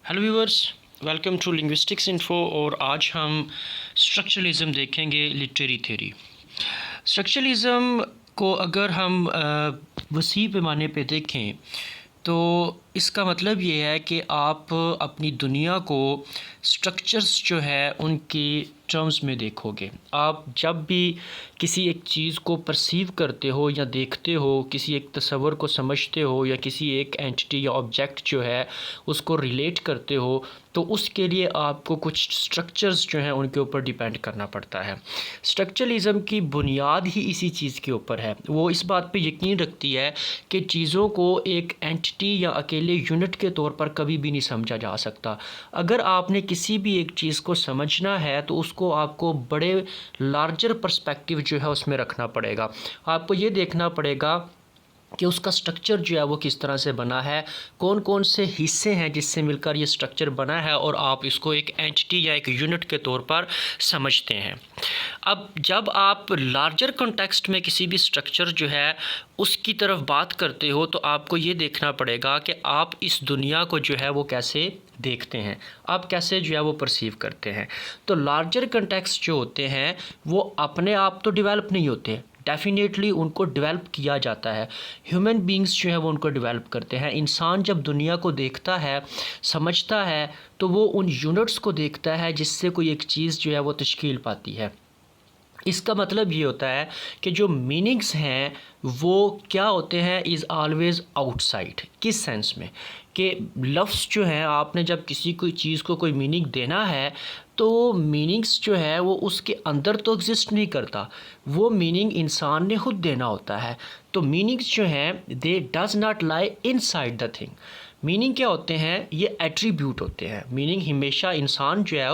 Hello viewers, welcome to linguistics info. और आज हम स्ट्रक्चरलिज्म देखेंगे, लिटरेरी थ्योरी। स्ट्रक्चरलिज्म को अगर हम वसी पैमाने पे देखें तो इसका मतलब ये है कि आप अपनी दुनिया को स्ट्रक्चर्स जो है उनकी टर्म्स में देखोगे। आप जब भी किसी एक चीज़ को परसीव करते हो या देखते हो, किसी एक तस्वर को समझते हो या किसी एक एंटिटी या ऑब्जेक्ट जो है उसको रिलेट करते हो, तो उसके लिए आपको कुछ स्ट्रक्चर्स जो हैं उनके ऊपर डिपेंड करना पड़ता है। स्ट्रक्चरलिज्म की बुनियाद ही इसी चीज़ के ऊपर है। वो इस बात पे यकीन रखती है कि चीज़ों को एक एंटिटी या अकेले यूनिट के तौर पर कभी भी नहीं समझा जा सकता। अगर आपने किसी भी एक चीज़ को समझना है तो उसको आपको बड़े लार्जर पर्सपेक्टिव जो है उसमें रखना पड़ेगा। आपको ये देखना पड़ेगा कि उसका स्ट्रक्चर जो है वो किस तरह से बना है, कौन कौन से हिस्से हैं जिससे मिलकर ये स्ट्रक्चर बना है, और आप इसको एक एंटिटी या एक यूनिट के तौर पर समझते हैं। अब जब आप लार्जर कॉन्टेक्स्ट में किसी भी स्ट्रक्चर जो है उसकी तरफ बात करते हो तो आपको ये देखना पड़ेगा कि आप इस दुनिया को जो है वो कैसे देखते हैं, आप कैसे जो है वो परसीव करते हैं। तो लार्जर कॉन्टेक्स्ट जो होते हैं वो अपने आप तो डेवलप नहीं होते, डेफिनेटली उनको डेवलप किया जाता है। ह्यूमन बींग्स जो है वो उनको डेवलप करते हैं। इंसान जब दुनिया को देखता है, समझता है, तो वो उन यूनिट्स को देखता है जिससे कोई एक चीज़ जो है वो तश्कील पाती है। इसका मतलब ये होता है कि जो मीनिंग्स हैं वो क्या होते हैं, इज़ ऑलवेज़ आउटसाइड। किस सेंस में कि लफ्ज़ जो हैं, आपने जब किसी कोई चीज़ को कोई मीनिंग देना है तो मीनिंग्स जो है वो उसके अंदर तो एग्जिस्ट नहीं करता, वो मीनिंग इंसान ने खुद देना होता है। तो मीनिंग्स जो हैं they does not lie inside the thing. Meaning क्या होते हैं, ये एट्रीब्यूट होते हैं। मीनिंग हमेशा इंसान जो है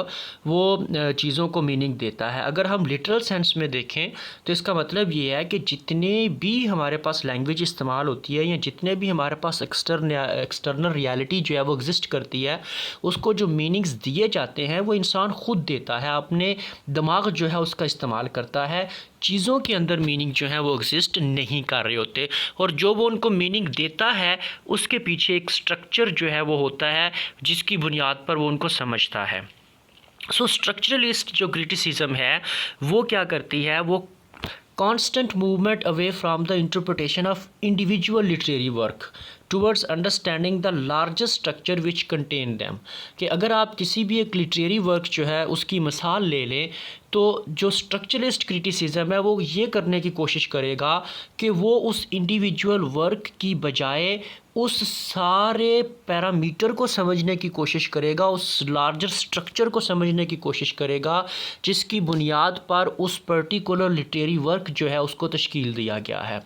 वो चीज़ों को मीनिंग देता है। अगर हम लिटरल सेंस में देखें तो इसका मतलब ये है कि जितने भी हमारे पास लैंग्वेज इस्तेमाल होती है या जितने भी हमारे पास एक्सटर्नल रियलिटी जो है वो एग्जिस्ट करती है, उसको जो मीनिंग्स दिए जाते हैं वो इंसान खुद देता है, अपने दिमाग जो है उसका इस्तेमाल करता है। चीज़ों के अंदर मीनिंग जो है वो एग्जिस्ट नहीं कर रहे होते, और जो वो उनको मीनिंग देता है उसके पीछे एक स्ट्रक्चर जो है वो होता है जिसकी बुनियाद पर वो उनको समझता है। सो स्ट्रक्चरलिस्ट जो क्रिटिसिज्म है वो क्या करती है, वो constant movement away from the interpretation of individual literary work towards understanding the larger structure which contain them। कि अगर आप किसी भी एक लिटरेरी वर्क जो है उसकी मिसाल ले लें तो जो स्ट्रक्चरलिस्ट क्रिटिसिज्म है वो ये करने की कोशिश करेगा कि वो उस इंडिविजुअल वर्क की बजाय उस सारे पैरामीटर को समझने की कोशिश करेगा, उस लार्जर स्ट्रक्चर को समझने की कोशिश करेगा जिसकी बुनियाद पर उस पर्टिकुलर लिटरेरी वर्क जो है उसको तश्कील दिया गया है।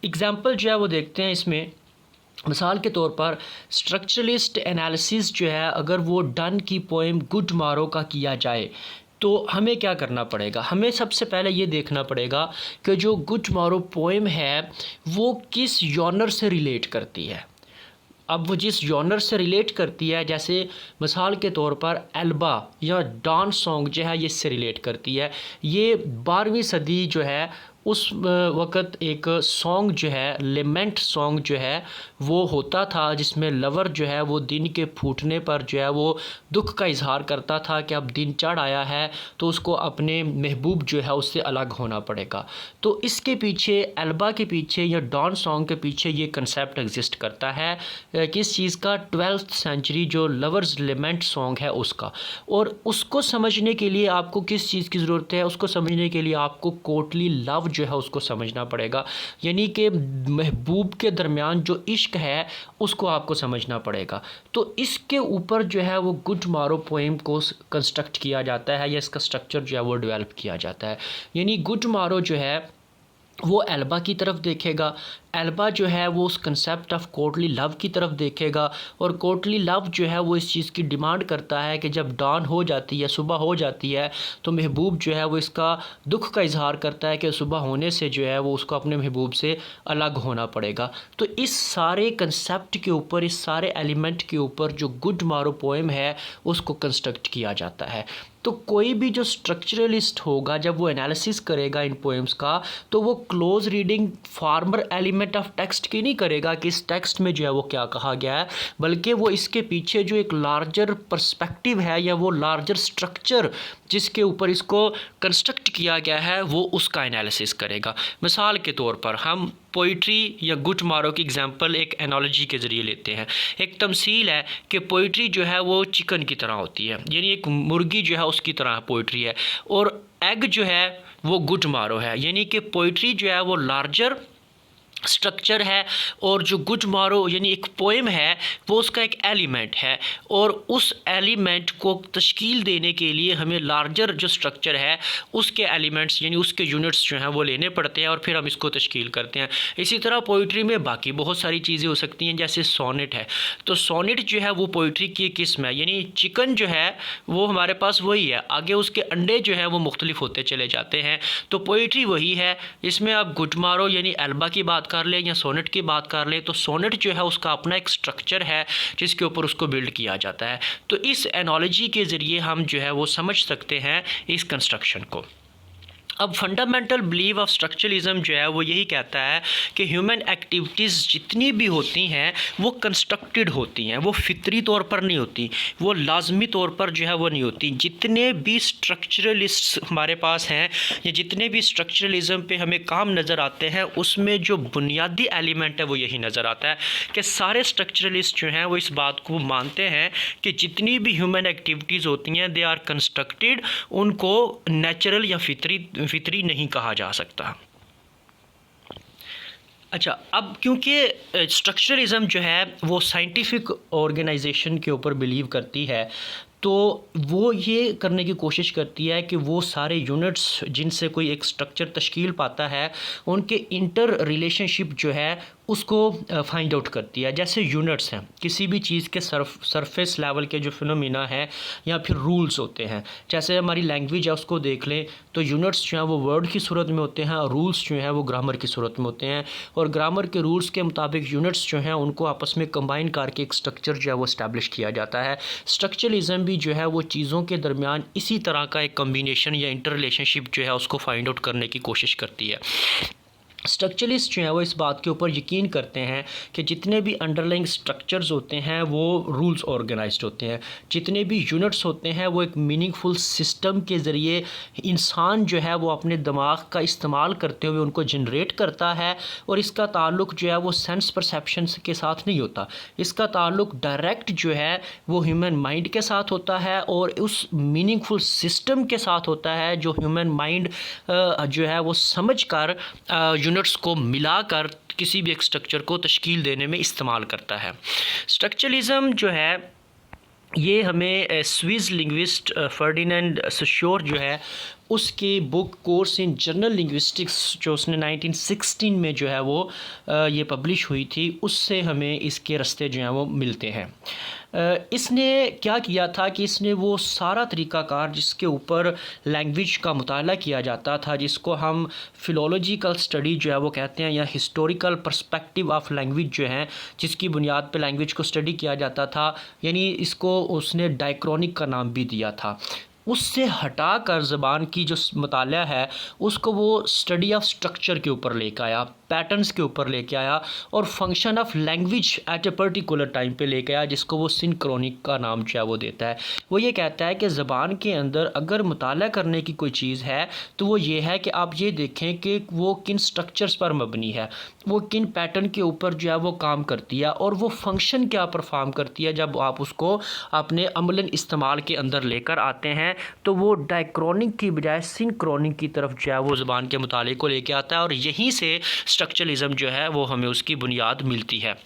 एग्ज़ाम्पल जो है वो देखते हैं इसमें। मिसाल के तौर पर स्ट्रक्चरलिस्ट एनालिसिस जो है अगर वो डन की पोएम गुड मारो का किया जाए तो हमें क्या करना पड़ेगा, हमें सबसे पहले ये देखना पड़ेगा कि जो गुड मारो पोएम है वो किस जॉनर से रिलेट करती है। अब वो जिस जॉनर से रिलेट करती है, जैसे मिसाल के तौर पर एल्बा या डांस सॉन्ग जो है ये इससे रिलेट करती है। ये 12वीं सदी जो है उस वक़्त एक सॉन्ग जो है, लेमेंट सॉन्ग जो है वो होता था जिसमें लवर जो है वो दिन के फूटने पर जो है वो दुख का इजहार करता था कि अब दिन चढ़ आया है तो उसको अपने महबूब जो है उससे अलग होना पड़ेगा। तो इसके पीछे, एल्बा के पीछे या डॉन सॉन्ग के पीछे ये कंसेप्ट एग्जिस्ट करता है किस चीज़ का, 12th सेंचुरी जो लवर्स लेमेंट सॉन्ग है उसका। और उसको समझने के लिए आपको किस चीज़ की ज़रूरत है, उसको समझने के लिए आपको कोर्टली लव जो है उसको समझना पड़ेगा, यानी कि महबूब के दरमियान जो इश्क है उसको आपको समझना पड़ेगा। तो इसके ऊपर जो है वो गुड मारो पोएम को कंस्ट्रक्ट किया जाता है या इसका स्ट्रक्चर जो है वो डेवलप किया जाता है। यानी गुड मारो जो है वो एल्बा की तरफ देखेगा, एल्बा जो है वो उस कंसेप्ट ऑफ कोर्टली लव की तरफ देखेगा, और कोर्टली लव जो है वो इस चीज़ की डिमांड करता है कि जब डॉन हो जाती है, सुबह हो जाती है, तो महबूब जो है वो इसका दुख का इजहार करता है कि सुबह होने से जो है वो उसको अपने महबूब से अलग होना पड़ेगा। तो इस सारे कंसेप्ट के ऊपर, इस सारे एलिमेंट के ऊपर जो गुड मारो पोएम है उसको कंस्ट्रक्ट किया जाता है। तो कोई भी जो स्ट्रक्चरलिस्ट होगा जब वो एनालिसिस करेगा इन पोएम्स का, तो वो close reading farmer element statement of text की नहीं करेगा कि इस टेक्स्ट में जो है वो क्या कहा गया है, बल्कि वो इसके पीछे जो एक लार्जर पर्सपेक्टिव है या वो लार्जर स्ट्रक्चर जिसके ऊपर इसको कंस्ट्रक्ट किया गया है वो उसका एनालिसिस करेगा। मिसाल के तौर पर हम पोइट्री या गुट मारो की एग्जांपल एक एनालॉजी के ज़रिए लेते हैं। एक तमसील है कि पोइट्री जो है वो चिकन की तरह होती है, यानी एक मुर्गी जो है उसकी तरह पोइट्री है, और एग जो है वो गुट मारो है, यानी कि पोइट्री जो है वो लार्जर स्ट्रक्चर है और जो गुड मारो यानी एक पोएम है वो उसका एक एलिमेंट है, और उस एलिमेंट को तश्कील देने के लिए हमें लार्जर जो स्ट्रक्चर है उसके एलिमेंट्स यानी उसके यूनिट्स जो हैं वो लेने पड़ते हैं और फिर हम इसको तश्कील करते हैं। इसी तरह पोइट्री में बाकी बहुत सारी चीज़ें हो सकती हैं, जैसे सोनेट है, तो सोनेट जो है वो पोइट्री की एक किस्म है, यानी चिकन जो है वो हमारे पास वही है, आगे उसके अंडे जो हैं वो मुख्तलिफ होते चले जाते हैं, तो पोइट्री वही है। इसमें आप गुड मारो यानी एल्बा की बात कर लें या सोनेट की बात कर लें, तो सोनेट जो है उसका अपना एक स्ट्रक्चर है जिसके ऊपर उसको बिल्ड किया जाता है। तो इस एनालॉजी के ज़रिए हम जो है वो समझ सकते हैं इस कंस्ट्रक्शन को। अब फंडामेंटल बिलीव ऑफ स्ट्रक्चरलिज्म जो है वो यही कहता है कि ह्यूमन एक्टिविटीज़ जितनी भी होती हैं वो कंस्ट्रक्टेड होती हैं, वो फितरी तौर पर नहीं होती, वो लाजमी तौर पर जो है वो नहीं होती। जितने भी स्ट्रक्चरलिस्ट हमारे पास हैं या जितने भी स्ट्रक्चरलिज्म पे हमें काम नज़र आते हैं उसमें जो बुनियादी एलिमेंट है वो यही नज़र आता है कि सारे स्ट्रक्चरलिस्ट जो हैं वो इस बात को मानते हैं कि जितनी भी ह्यूमन एक्टिविटीज़ होती हैं दे आर कंस्ट्रक्टेड, उनको नेचुरल या फितरी नहीं कहा जा सकता। अच्छा, अब क्योंकि स्ट्रक्चरलिज्म जो है वो साइंटिफिक ऑर्गेनाइजेशन के ऊपर बिलीव करती है, तो वो ये करने की कोशिश करती है कि वो सारे यूनिट्स जिनसे कोई एक स्ट्रक्चर तश्कील पाता है उनके इंटर रिलेशनशिप जो है उसको फाइंड आउट करती है। जैसे यूनिट्स हैं किसी भी चीज़ के सरफेस लेवल के जो फिनोमिना हैं या फिर रूल्स होते हैं, जैसे हमारी लैंग्वेज है उसको देख लें तो यूनिट्स जो हैं वो वर्ड की सूरत में होते हैं और रूल्स जो हैं वो ग्रामर की सूरत में होते हैं, और ग्रामर के रूल्स के मुताबिक यूनिट्स जो हैं उनको आपस में कंबाइन करके एक स्ट्रक्चर जो है वो इस्टेब्लिश किया जाता है। स्ट्रक्चरलिज्म भी जो है वो चीज़ों के दरमियान इसी तरह का एक कम्बिनेशन या इंटर रिलेशनशिप जो है उसको फाइंड आउट करने की कोशिश करती है। स्ट्रक्चरलिस्ट जो है वो इस बात के ऊपर यकीन करते हैं कि जितने भी अंडरलाइंग स्ट्रक्चर्स होते हैं वो रूल्स ऑर्गेनाइज्ड होते हैं, जितने भी यूनिट्स होते हैं वो एक मीनिंगफुल सिस्टम के ज़रिए इंसान जो है वो अपने दिमाग का इस्तेमाल करते हुए उनको जनरेट करता है, और इसका ताल्लुक जो है वो सेंस परसेप्शन के साथ नहीं होता, इसका ताल्लुक डायरेक्ट जो है वो ह्यूमन माइंड के साथ होता है और उस मीनिंगफुल सिस्टम के साथ होता है जो ह्यूमन माइंड जो है वो समझ कर यूनिट्स को मिलाकर किसी भी एक स्ट्रक्चर को तश्कील देने में इस्तेमाल करता है। स्ट्रक्चरलिज्म जो है ये हमें स्विस लिंग्विस्ट फर्डिनेंड सोश्योर जो है उसकी book course in general linguistics जो उसने 1916 में जो है वो ये पब्लिश हुई थी, उससे हमें इसके रास्ते जो हैं वो मिलते हैं। इसने क्या किया था कि इसने वो सारा तरीक़ाकार जिसके ऊपर लैंग्वेज का मुताला किया जाता था, जिसको हम फ़िलोलॉजिकल स्टडी जो है वो कहते हैं या हिस्टोरिकल पर्सपेक्टिव ऑफ लैंग्वेज जो है जिसकी बुनियाद पे लैंग्वेज को स्टडी किया जाता था, यानी इसको उसने डायक्रॉनिक का नाम भी दिया था। उससे हटाकर ज़बान की जो मुताला है उसको वो स्टडी ऑफ स्ट्रक्चर के ऊपर लेकर आया, पैटर्न्स के ऊपर लेके आया और function of language eight a particular time पे लेके आया, जिसको वो सिंक्रोनिक का नाम जो है वो देता है। वो ये कहता है कि ज़बान के अंदर अगर मुताला करने की कोई चीज़ है तो वो ये है कि आप ये देखें कि वो किन स्ट्रक्चर्स पर मबनी है, वो किन पैटर्न के ऊपर जो है वो काम करती है और वो फंक्शन क्या परफॉर्म करती है। जब आप उसको अपने अमलन इस्तेमाल के अंदर लेकर आते हैं तो वो डायक्रॉनिक की बजाय सिंक्रोनिक की तरफ जो है वो ज़बान के मुताले को लेके आता है, और यहीं से स्ट्रक्चरलिज्म जो है वो हमें उसकी बुनियाद मिलती है।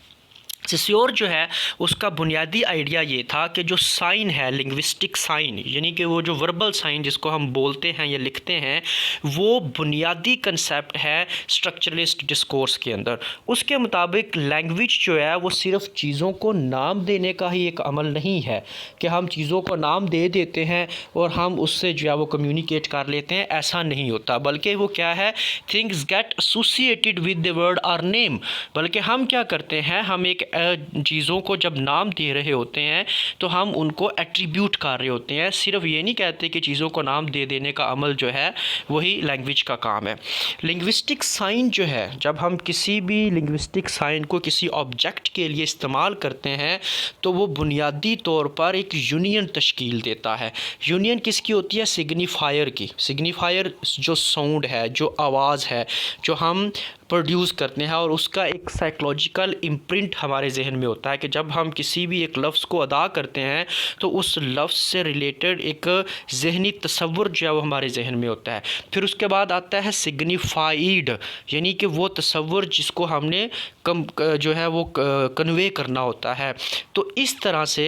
सोश्योर जो है उसका बुनियादी आइडिया ये था कि जो साइन है, लिंग्विस्टिक साइन, यानी कि वो जो वर्बल साइन जिसको हम बोलते हैं या लिखते हैं, वो बुनियादी कंसेप्ट है स्ट्रक्चरलिस्ट डिस्कोर्स के अंदर। उसके मुताबिक लैंग्वेज जो है वो सिर्फ़ चीज़ों को नाम देने का ही एक अमल नहीं है कि हम चीज़ों को नाम दे देते हैं और हम उससे जो है वो कम्युनिकेट कर लेते हैं, ऐसा नहीं होता। बल्कि वो क्या है, things get associated with the word और नेम, बल्कि हम क्या करते हैं, हम एक चीज़ों को जब नाम दे रहे होते हैं तो हम उनको एट्रीब्यूट कर रहे होते हैं, सिर्फ ये नहीं कहते कि चीज़ों को नाम दे देने का अमल जो है वही लैंग्वेज का काम है। लिंग्विस्टिक साइन जो है, जब हम किसी भी लिंग्विस्टिक साइन को किसी ऑब्जेक्ट के लिए इस्तेमाल करते हैं तो वो बुनियादी तौर पर एक यूनियन तश्कील देता है। यूनियन किसकी होती है? सिग्निफायर की। सिग्निफायर जो साउंड है, जो आवाज़ है, जो हम प्रोड्यूस करते हैं, और उसका एक साइकोलॉजिकल इम्प्रिंट हमारे जहन में होता है कि जब हम किसी भी एक लफ्ज़ को अदा करते हैं तो उस लफ्ज़ से रिलेटेड एक ज़हनी तसव्वुर जो है वो हमारे जहन में होता है। फिर उसके बाद आता है सिग्निफाइड, यानी कि वो तसव्वुर जिसको हमने जो है वो कन्वे करना होता है। तो इस तरह से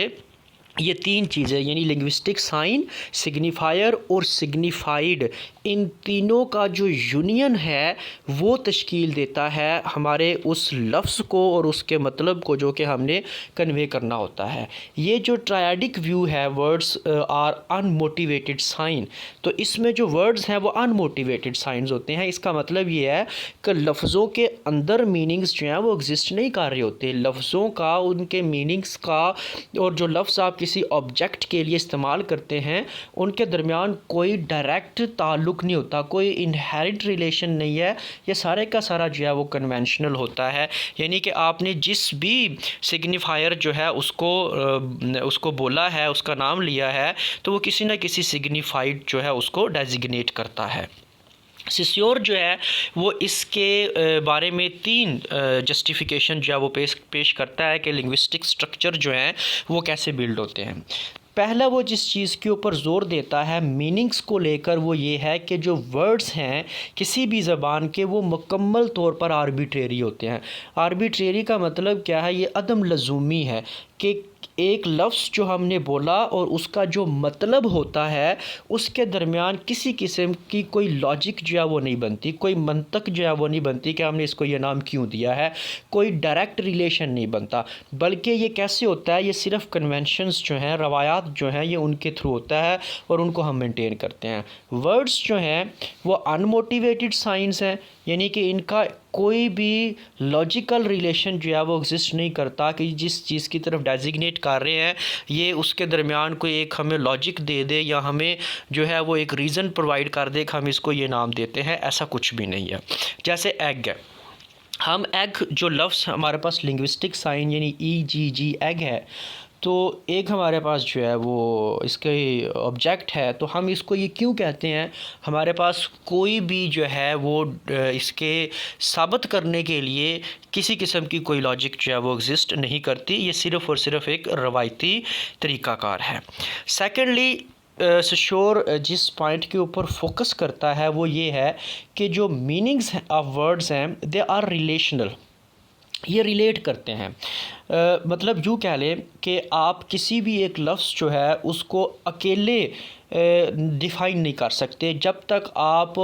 ये तीन चीज़ें यानी लिंग्विस्टिक साइन, सिग्निफायर और सिग्निफाइड, इन तीनों का जो यूनियन है वो तश्कील देता है हमारे उस लफ्ज़ को और उसके मतलब को जो कि हमने कन्वे करना होता है। ये जो ट्रायडिक व्यू है, वर्ड्स आर अनमोटिवेटेड साइन, तो इसमें जो वर्ड्स हैं वो अनमोटिवेटेड साइंस होते हैं। इसका मतलब ये है कि लफ्ज़ों के अंदर मीनिंग्स जो हैं वो एग्जिस्ट नहीं कर रहे होते। लफ्ज़ों का, उनके मीनिंग्स का, और जो लफ्ज़ आप किसी ऑब्जेक्ट के लिए इस्तेमाल करते हैं उनके दरमियान कोई डायरेक्ट ताल्लुक़ नहीं होता, कोई इनहेरिट रिलेशन नहीं है। ये सारे का सारा जो है वो कन्वेंशनल होता है, यानी कि आपने जिस भी सिग्निफायर जो है उसको बोला है, उसका नाम लिया है, तो वो किसी न किसी सिग्निफाइड जो है उसको डेजिग्नेट करता है। सिस्योर जो है वो इसके बारे में तीन जस्टिफिकेशन जो है वो पेश करता है कि लिंग्विस्टिक स्ट्रक्चर जो हैं वो कैसे बिल्ड होते हैं। पहला वो जिस चीज़ के ऊपर ज़ोर देता है मीनिंग्स को लेकर, वो ये है कि जो वर्ड्स हैं किसी भी ज़बान के वो मुकम्मल तौर पर आर्बिट्रेरी होते हैं। आर्बिट्रेरी का मतलब क्या है? ये अदम लज़ूमी है कि एक लफ्ज़ जो हमने बोला और उसका जो मतलब होता है उसके दरमियान किसी किस्म की कोई लॉजिक जो है वो नहीं बनती, कोई मंतक जो है वो नहीं बनती कि हमने इसको ये नाम क्यों दिया है, कोई डायरेक्ट रिलेशन नहीं बनता। बल्कि ये कैसे होता है? ये सिर्फ़ कन्वेंशंस जो हैं, रवायात जो हैं, ये उनके थ्रू होता है और उनको हम मेंटेन करते हैं। वर्ड्स जो हैं वो अनमोटिवेटेड साइंस हैं, यानी कि इनका कोई भी लॉजिकल रिलेशन जो है वो एग्जिस्ट नहीं करता कि जिस चीज़ की तरफ डेजिग्नेट कर रहे हैं ये उसके दरमियान कोई एक हमें लॉजिक दे दे या हमें जो है वो एक रीज़न प्रोवाइड कर दे कि हम इसको ये नाम देते हैं, ऐसा कुछ भी नहीं है। जैसे एग है, हम एग जो लफ्ज़ हमारे पास लिंग्विस्टिक साइन यानी EGG एग है, तो एक हमारे पास जो है वो इसके ऑब्जेक्ट है, तो हम इसको ये क्यों कहते हैं? हमारे पास कोई भी जो है वो इसके साबित करने के लिए किसी किस्म की कोई लॉजिक जो है वो एग्जिस्ट नहीं करती, ये सिर्फ़ और सिर्फ एक रवायती तरीक़ाकार है। सेकेंडली सिश्योर जिस पॉइंट के ऊपर फोकस करता है वो ये है कि जो मीनिंग्स ऑफ वर्ड्स हैं दे आर रिलेशनल, ये रिलेट करते हैं। मतलब यूँ कह लें कि आप किसी भी एक लफ्ज़ जो है उसको अकेले डिफ़ाइन नहीं कर सकते जब तक आप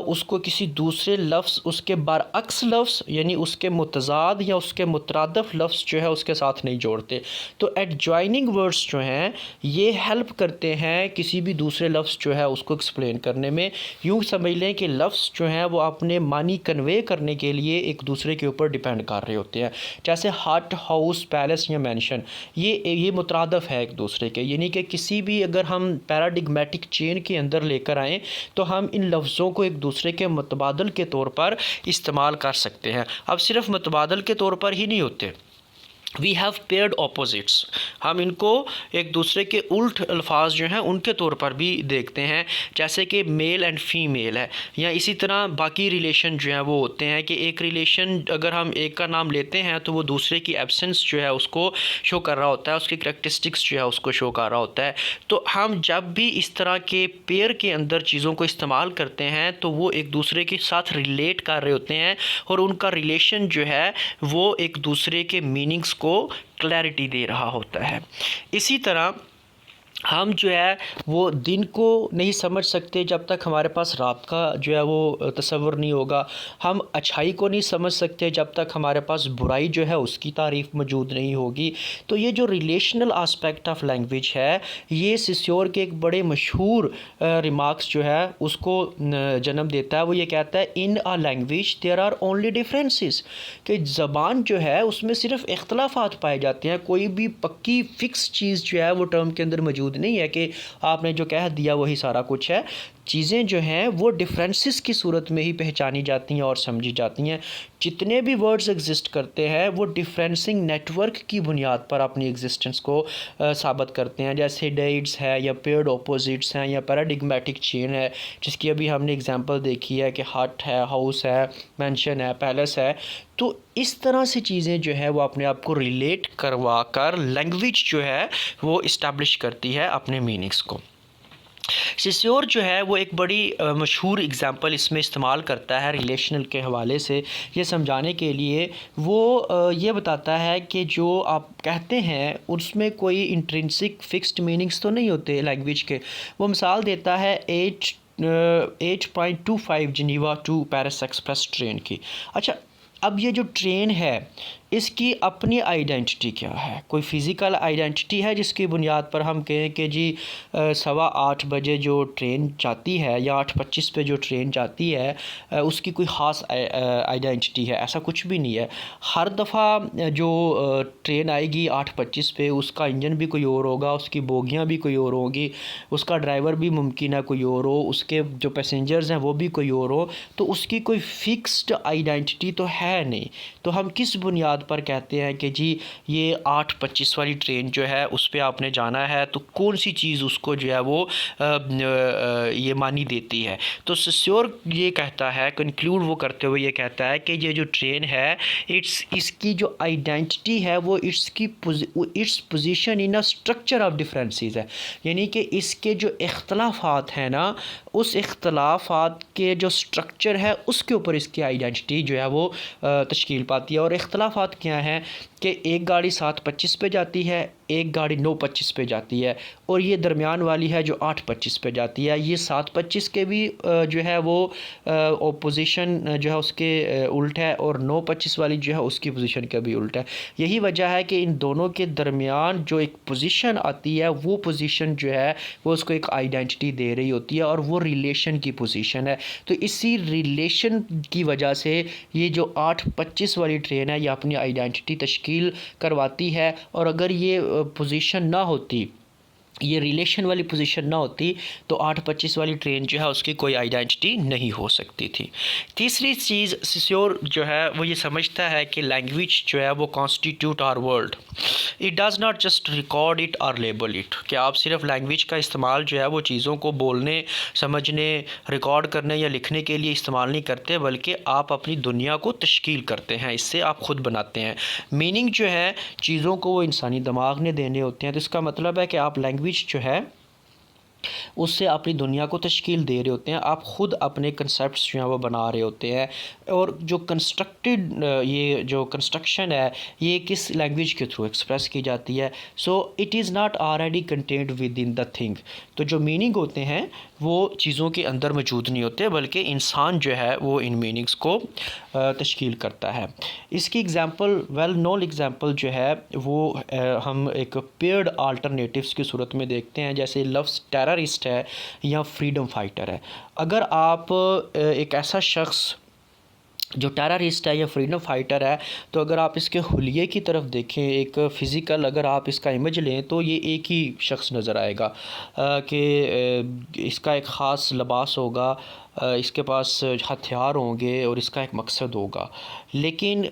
उसको किसी दूसरे लफ्ज़, उसके बरअक्स लफ्ज़ यानी उसके मुतज़ाद या उसके मुतरादफ़ लफ्ज़ जो है उसके साथ नहीं जोड़ते। तो एडजॉइनिंग वर्ड्स जो हैं ये हेल्प करते हैं किसी भी दूसरे लफ्ज़ जो है उसको एक्सप्लेन करने में। यूँ समझ लें कि लफ्ज़ जो हैं वो अपने मानी कन्वे करने के लिए एक दूसरे के ऊपर डिपेंड कर रहे होते हैं। जैसे हट, हाउस, पैलेस या मैंशन, ये मुतरादफ़ है एक दूसरे के, यानी कि किसी भी अगर हम पैराडिग्मेटिक चेन के अंदर लेकर आएँ तो हम इन लफ्ज़ों को एक दूसरे के मुतबादल के तौर पर इस्तेमाल कर सकते हैं। अब सिर्फ मुतबादल के तौर पर ही नहीं होते, वी हैव पेयर्ड ऑपोजिट्स, हम इनको एक दूसरे के उल्ट अल्फाज जो हैं उनके तौर पर भी देखते हैं, जैसे कि मेल एंड फीमेल है, या इसी तरह बाकी रिलेशन जो हैं वो होते हैं कि एक रिलेशन अगर हम एक का नाम लेते हैं तो वो दूसरे की एब्सेंस जो है उसको शो कर रहा होता है, उसकी करैक्टरिस्टिक्स जो है उसको शो कर रहा होता है। तो हम जब भी इस तरह के पेयर के अंदर चीज़ों को इस्तेमाल करते हैं तो वो एक दूसरे के साथ रिलेट कर रहे होते हैं और उनका रिलेशन जो है वो एक दूसरे के मीनिंग्स को क्लैरिटी दे रहा होता है। इसी तरह हम जो है वो दिन को नहीं समझ सकते जब तक हमारे पास रात का जो है वो तसव्वुर नहीं होगा। हम अच्छाई को नहीं समझ सकते जब तक हमारे पास बुराई जो है उसकी तारीफ़ मौजूद नहीं होगी। तो ये जो रिलेशनल आस्पेक्ट ऑफ लैंग्वेज है, ये सिस्योर के एक बड़े मशहूर रिमार्क्स जो है उसको जन्म देता है। वो ये कहता है, in a language there are only differences, कि ज़बान जो है उसमें सिर्फ इख्तलाफात पाए जाते हैं, कोई भी पक्की फ़िक्स चीज़ जो है वो टर्म के अंदर मौजूद नहीं है कि आपने जो कह दिया वही सारा कुछ है। चीज़ें जो हैं वो डिफरेंसेस की सूरत में ही पहचानी जाती हैं और समझी जाती हैं। जितने भी वर्ड्स एग्जिस्ट करते हैं वो डिफरेंसिंग नेटवर्क की बुनियाद पर अपनी एग्जिस्टेंस को साबित करते हैं। जैसे डेट्स है या पेयर्ड ऑपोजिट्स हैं या पैराडिग्मेटिक चेन है, जिसकी अभी हमने एग्जांपल देखी है कि हट है, हाउस है, मैंशन है, पैलेस है। तो इस तरह से चीज़ें जो है वो अपने आप को रिलेट करवा कर लैंग्वेज जो है वो इस्टेब्लिश करती है अपने मीनिंग्स को। सिस्योर जो है वो एक बड़ी मशहूर एग्ज़ाम्पल इसमें इस्तेमाल करता है रिलेशनल के हवाले से ये समझाने के लिए। वो ये बताता है कि जो आप कहते हैं उसमें कोई इंट्रिंसिक फिक्स्ड मीनिंग्स तो नहीं होते लैंग्वेज के। वो मिसाल देता है 8.25 Geneva to Paris express train की। अच्छा, अब ये जो ट्रेन है इसकी अपनी आइडेंटिटी क्या है? कोई फ़िज़िकल आइडेंटिटी है जिसकी बुनियाद पर हम कहें कि जी 8:15 बजे जो ट्रेन जाती है या 8:25 पे जो ट्रेन जाती है उसकी कोई ख़ास आइडेंटिटी है? ऐसा कुछ भी नहीं है। हर दफ़ा जो ट्रेन आएगी 8:25 पे उसका इंजन भी कोई और होगा, उसकी बोगियाँ भी कोई और होंगी, उसका ड्राइवर भी मुमकिन है कोई और हो, उसके जो पैसेंजर्स हैं वो भी कोई और हो। तो उसकी कोई फ़िक्स्ड आइडेंटिटी तो है नहीं। तो हम किस बुनियाद पर कहते हैं कि जी ये 8:25 वाली ट्रेन जो है उस पे आपने जाना है, तो कौन सी चीज़ उसको जो है वो ये मानी देती है? तो सिस्योर ये कहता है, कंक्लूड वो करते हुए ये कहता है कि ये जो ट्रेन है इसकी जो आइडेंटिटी है वो it's position in a structure of differences है। यानी कि इसके जो इख्तलाफात हैं ना, उस इख्तलाफात के जो स्ट्रक्चर है उसके ऊपर इसकी आइडेंटिटी जो है वो तश्कील पाती है। और इख्तलाफात क्या हैं कि एक गाड़ी 7:25 पे जाती है, एक गाड़ी 9:25 पे जाती है, और ये दरमियान वाली है जो 8:25 पे जाती है। ये 7:25 के भी जो है वो ओपोजिशन जो है उसके उल्ट है, और 9:25 वाली जो है उसकी पोजीशन का भी उल्टा है। यही वजह है कि इन दोनों के दरमियान जो एक पोजीशन आती है वो पोजीशन जो है वो उसको एक आइडेंटिटी दे रही होती है, और वो रिलेशन की पोजीशन है। तो इसी रिलेशन की वजह से ये जो 8:25 वाली ट्रेन है ये अपनी आइडेंटिटी तश्कील करवाती है। और अगर ये पोजीशन ना होती, ये रिलेशन वाली पोजीशन ना होती, तो 8:25 वाली ट्रेन जो है उसकी कोई आइडेंटिटी नहीं हो सकती थी। तीसरी चीज़ सिस्योर जो है वो ये समझता है कि लैंग्वेज जो है वो constitute our world, it does not just record it or label it. कि आप सिर्फ लैंग्वेज का इस्तेमाल जो है वो चीज़ों को बोलने, समझने, रिकॉर्ड करने या लिखने के लिए इस्तेमाल नहीं करते, बल्कि आप अपनी दुनिया को तश्कील करते हैं, इससे आप ख़ुद बनाते हैं। मीनिंग जो है चीज़ों को वो इंसानी दिमाग ने देने होते हैं। तो इसका मतलब है कि आप लैंग्वेज जो है उससे अपनी दुनिया को तश्कील दे रहे होते हैं, आप ख़ुद अपने कंसेप्ट्स जो हैं वो बना रहे होते हैं। और जो कंस्ट्रक्टेड ये जो कंस्ट्रक्शन है ये किस लैंग्वेज के थ्रू एक्सप्रेस की जाती है? So it is not already contained with in the thing. तो जो मीनिंग होते हैं वो चीज़ों के अंदर मौजूद नहीं होते, बल्कि इंसान जो है वो इन मीनिंग्स को तश्कील करता है। इसकी एग्ज़ाम्पल, वेल नोन एग्ज़ाम्पल जो है वो हम एक पेयर्ड आल्टरनेटिव्स की सूरत में देखते हैं। जैसे लफ्ज़ टेररिस्ट है या फ्रीडम फाइटर है। अगर आप एक ऐसा शख्स जो टेररिस्ट है या फ्रीडम फाइटर है, तो अगर आप इसके हुलिये की तरफ देखें, एक फ़िज़िकल अगर आप इसका इमेज लें, तो ये एक ही शख्स नज़र आएगा कि इसका एक ख़ास लिबास होगा, इसके पास हथियार होंगे और इसका एक मकसद होगा। लेकिन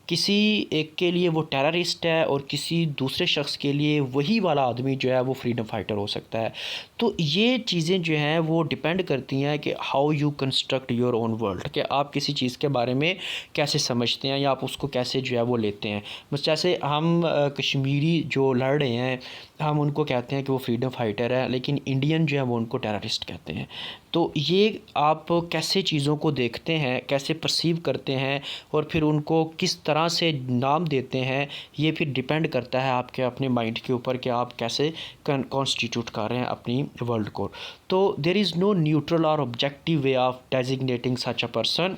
किसी एक के लिए वो टेररिस्ट है और किसी दूसरे शख्स के लिए वही वाला आदमी जो है वो फ्रीडम फाइटर हो सकता है। तो ये चीज़ें जो हैं वो डिपेंड करती हैं कि how you construct your own world, कि आप किसी चीज़ के बारे में कैसे समझते हैं या आप उसको कैसे जो है वो लेते हैं। बस जैसे हम कश्मीरी जो लड़ रहे हैं, हम उनको कहते हैं कि वो फ्रीडम फाइटर है, लेकिन इंडियन जो है वो उनको टेररिस्ट कहते हैं। तो ये आप कैसे चीज़ों को देखते हैं, कैसे परसीव करते हैं, और फिर उनको किस तरह तरह से नाम देते हैं ये फिर डिपेंड करता है आपके अपने माइंड के ऊपर कि आप कैसे कॉन्स्टिट्यूट कर रहे हैं अपनी वर्ल्ड को। तो देयर इज़ नो न्यूट्रल और objective way of designating such a person.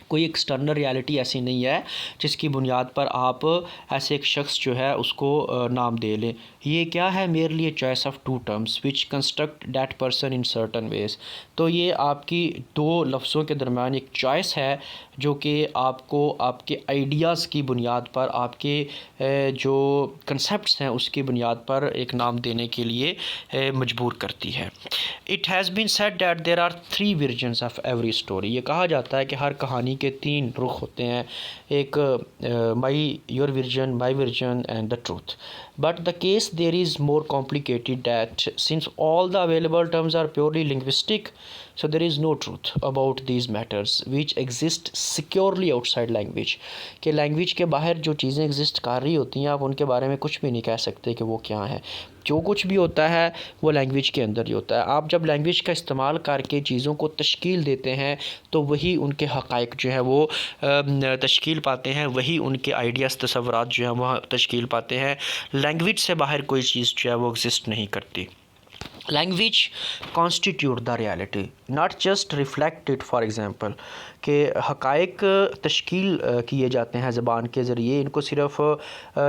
कोई एक्सटर्नल रियलिटी ऐसी नहीं है जिसकी बुनियाद पर आप ऐसे एक शख्स जो है उसको नाम दे लें। ये क्या है, merely a choice of two terms which construct that person in certain ways. तो ये आपकी दो लफ्ज़ों के दरमियान एक चॉइस है जो कि आपको आपके आइडियाज़ की बुनियाद पर, आपके जो कंसेप्ट्स हैं उसकी बुनियाद पर एक नाम देने के लिए मजबूर करती है। It has been said that there are 3 versions of every story. ये कहा जाता है कि हर कहानी के 3 रुख होते हैं, एक my your version, my version and the truth. But the case there is more complicated that since all the available terms are purely linguistic, so there is no truth about these matters which exist securely outside language। कि language के बाहर जो चीज़ें exist कर रही होती हैं आप उनके बारे में कुछ भी नहीं कह सकते कि वो क्या है। जो कुछ भी होता है वो लैंग्वेज के अंदर ही होता है। आप जब लैंग्वेज का इस्तेमाल करके चीज़ों को तश्कील देते हैं तो वही उनके हक़ाइक़ जो है वो तश्कील पाते हैं, वही उनके आइडियाज़ तसव्वुरात जो है वह तश्कील पाते हैं। लैंग्वेज से बाहर कोई चीज़ जो है वो एग्जिस्ट नहीं करती। Language constitute the reality not just reflect it. For example कि हक़ाइक़ तश्कील किए जाते हैं ज़बान के ज़रिए, इनको सिर्फ़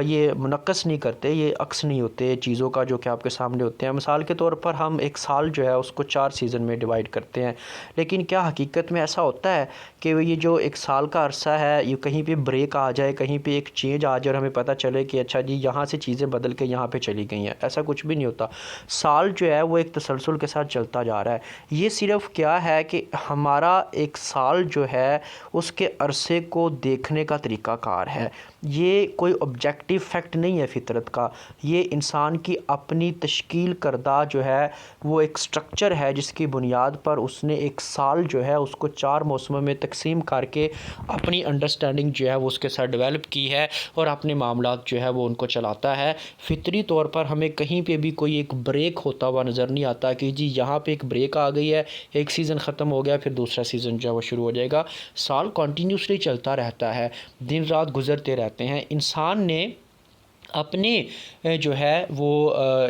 ये मुनक्कस नहीं करते, ये अक्स नहीं होते चीज़ों का जो कि आपके सामने होते हैं। मिसाल के तौर पर हम एक साल जो है उसको 4 सीज़न में डिवाइड करते हैं, लेकिन क्या हकीकत में ऐसा होता है कि ये जो एक साल का अरसा है ये कहीं पे ब्रेक आ जाए, कहीं पे एक चेंज आ जाए और हमें पता चले कि अच्छा जी यहाँ से चीज़ें बदल के यहाँ पे चली गई हैं? ऐसा कुछ भी नहीं होता। साल जो है वो एक तसलसल के साथ चलता जा रहा है। ये सिर्फ़ क्या है कि हमारा एक साल जो है उसके अरसे को देखने का तरीक़ाकार है। ये कोई ऑब्जेक्टिव फैक्ट नहीं है फितरत का, ये इंसान की अपनी तश्कील करदा जो है वो एक स्ट्रक्चर है जिसकी बुनियाद पर उसने एक साल जो है उसको 4 मौसमों में तकसीम करके अपनी अंडरस्टैंडिंग जो है वो उसके साथ डेवलप की है और अपने मामलात जो है वो उनको चलाता है। फितरी तौर पर हमें कहीं पे भी कोई एक ब्रेक होता हुआ नज़र नहीं आता कि जी यहाँ पे एक ब्रेक आ गई है, एक सीज़न ख़त्म हो गया फिर दूसरा सीज़न जो है वो शुरू हो जाएगा। साल कंटिन्यूसली चलता रहता है, दिन रात गुज़रते रहते हैं। इंसान ने अपने जो है वो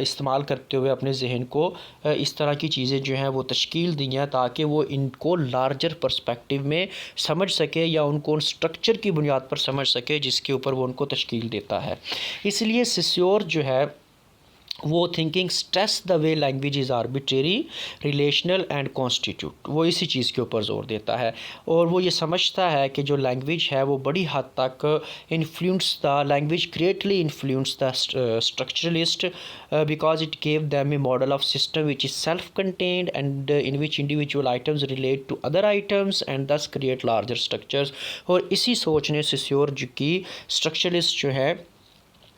इस्तेमाल करते हुए अपने जहन को इस तरह की चीज़ें जो हैं वो तश्कील दी हैं ताकि वो इनको लार्जर पर्सपेक्टिव में समझ सके या उनको उन स्ट्रक्चर की बुनियाद पर समझ सके जिसके ऊपर वो उनको तश्कील देता है। इसलिए सिस्योर जो है वो thinking stress the way language is arbitrary, relational and constitute, वो इसी चीज़ के ऊपर ज़ोर देता है और वो ये समझता है कि जो लैंग्वेज है वो बड़ी हद तक influence the language greatly influence the structuralist because it gave them a model of system which is self contained and in which individual items relate to other items and thus create larger structures. और इसी सोच ने सिस्योर की structuralist जो है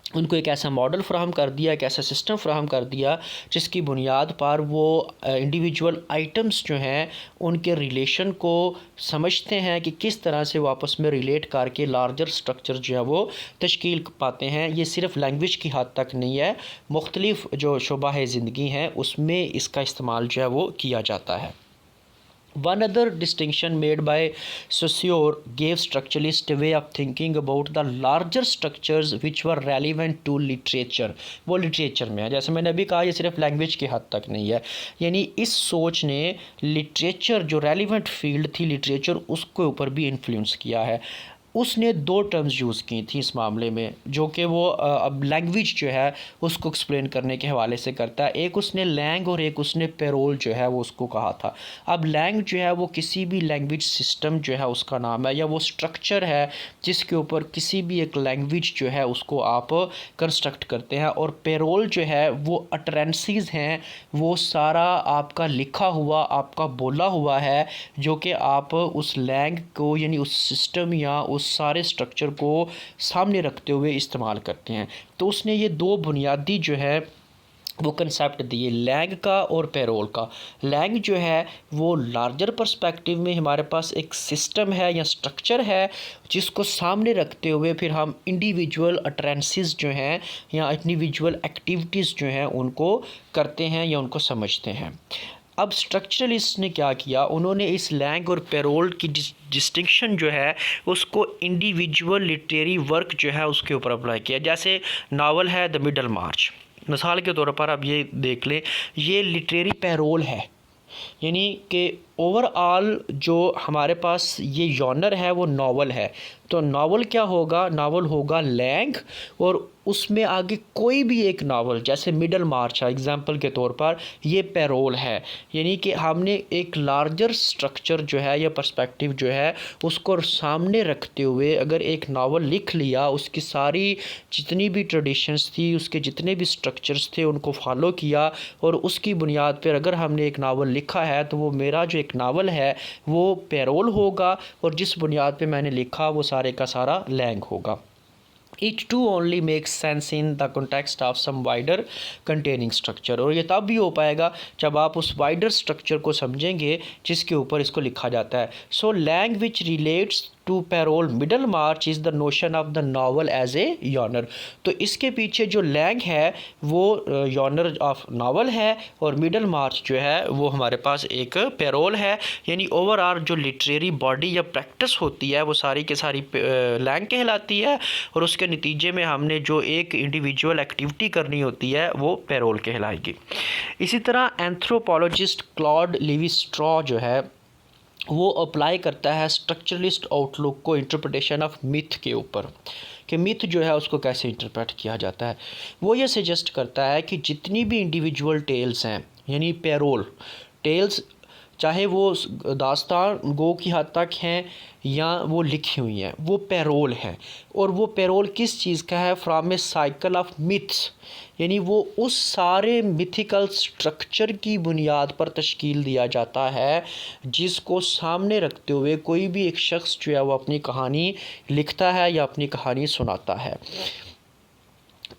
उनको एक ऐसा मॉडल फ्राहम कर दिया, एक ऐसा सिस्टम फ्राहम कर दिया जिसकी बुनियाद पर वो इंडिविजुअल आइटम्स जो हैं उनके रिलेशन को समझते हैं कि किस तरह से वो आपस में रिलेट करके लार्जर स्ट्रक्चर जो है वो तश्कील पाते हैं। ये सिर्फ़ लैंग्वेज की हद तक नहीं है, मुख्तलिफ़ जो शोबा ज़िंदगी हैं उसमें इसका इस्तेमाल जो है वो किया जाता है। One other distinction made by Saussure gave structuralist a way of thinking about the larger structures which were relevant to literature। वो लिटरेचर में है, जैसे मैंने अभी कहा ये सिर्फ लैंग्वेज की हद तक नहीं है, यानी इस सोच ने लिटरेचर जो रेलिवेंट फील्ड थी लिटरेचर उसके ऊपर भी इन्फ्लुएंस किया है। उसने 2 टर्म्स यूज़ की थी इस मामले में जो कि वो अब लैंग्वेज जो है उसको एक्सप्लेन करने के हवाले से करता है। एक उसने लैंग और एक उसने पेरोल जो है वो उसको कहा था। अब लैंग जो है वो किसी भी लैंग्वेज सिस्टम जो है उसका नाम है या वो स्ट्रक्चर है जिसके ऊपर किसी भी एक लैंग्वेज जो है उसको आप कंस्ट्रक्ट करते हैं। और पेरोल जो है वो अटरेंसीज़ हैं, वो सारा आपका लिखा हुआ आपका बोला हुआ है जो कि आप उस लैंग को यानी उस सिस्टम या उस सारे स्ट्रक्चर को सामने रखते हुए इस्तेमाल करते हैं। तो उसने ये 2 बुनियादी जो है वो कंसेप्ट दिए लैंग का और पेरोल का। लैंग जो है वो लार्जर पर्सपेक्टिव में हमारे पास एक सिस्टम है या स्ट्रक्चर है जिसको सामने रखते हुए फिर हम इंडिविजुअल अटरेंसीज जो हैं या इंडिविजुअल एक्टिविटीज़ जो हैं उनको करते हैं या उनको समझते हैं। अब स्ट्रक्चरलिस्ट ने क्या किया, उन्होंने इस लैंग और पेरोल की डिस्टिंक्शन जो है उसको इंडिविजुअल लिटरेरी वर्क जो है उसके ऊपर अप्लाई किया। जैसे नावल है द मिडल मार्च, मिसाल के तौर पर आप ये देख लें, ये लिटरेरी पेरोल है, यानी कि ओवरऑल जो हमारे पास ये जॉनर है वो नावल है। तो नावल क्या होगा, नावल होगा लैंग, और उसमें आगे कोई भी एक नावल जैसे मिडल मार्च है एग्जांपल के तौर पर, ये पेरोल है। यानी कि हमने एक लार्जर स्ट्रक्चर जो है या पर्सपेक्टिव जो है उसको सामने रखते हुए अगर एक नावल लिख लिया, उसकी सारी जितनी भी ट्रेडिशंस थी, उसके जितने भी स्ट्रक्चर्स थे उनको फॉलो किया, और उसकी बुनियाद पर अगर हमने एक नावल लिखा है तो वो मेरा जो एक नावल है वो पेरोल होगा, और जिस बुनियाद पे मैंने लिखा वो सारे का सारा लैंग होगा। It too only makes sense in the context of some wider containing structure, और ये तब भी हो पाएगा जब आप उस wider structure को समझेंगे जिसके ऊपर इसको लिखा जाता है। So langue which relates to parole Middlemarch is the notion of the novel as a genre. तो इसके पीछे जो लैंग है वो जॉनर ऑफ नावल है, और मिडल मार्च जो है वो हमारे पास एक पेरोल है। यानी ओवरऑल जो लिटरेरी बॉडी या प्रैक्टिस होती है वो सारी के सारी लैंग कहलाती है, और उसके नतीजे में हमने जो एक इंडिविजुअल एक्टिविटी करनी होती है वो पेरोल कहलाएगी। इसी तरह एंथ्रोपोलॉजिस्ट क्लॉड लेवी स्ट्रॉ जो है वो अप्लाई करता है स्ट्रक्चरलिस्ट आउटलुक को इंटरप्रिटेशन ऑफ मिथ के ऊपर, कि मिथ जो है उसको कैसे इंटरप्रेट किया जाता है। वो ये सजेस्ट करता है कि जितनी भी इंडिविजुअल टेल्स हैं, यानी पेरोल टेल्स, चाहे वो दास्तान गो की हद तक हैं या वो लिखी हुई हैं, वो पेरोल है। और वो पेरोल किस चीज़ का है, from A cycle of myths, यानी वो उस सारे मिथिकल स्ट्रक्चर की बुनियाद पर तश्कील दिया जाता है जिसको सामने रखते हुए कोई भी एक शख्स जो है वो अपनी कहानी लिखता है या अपनी कहानी सुनाता है।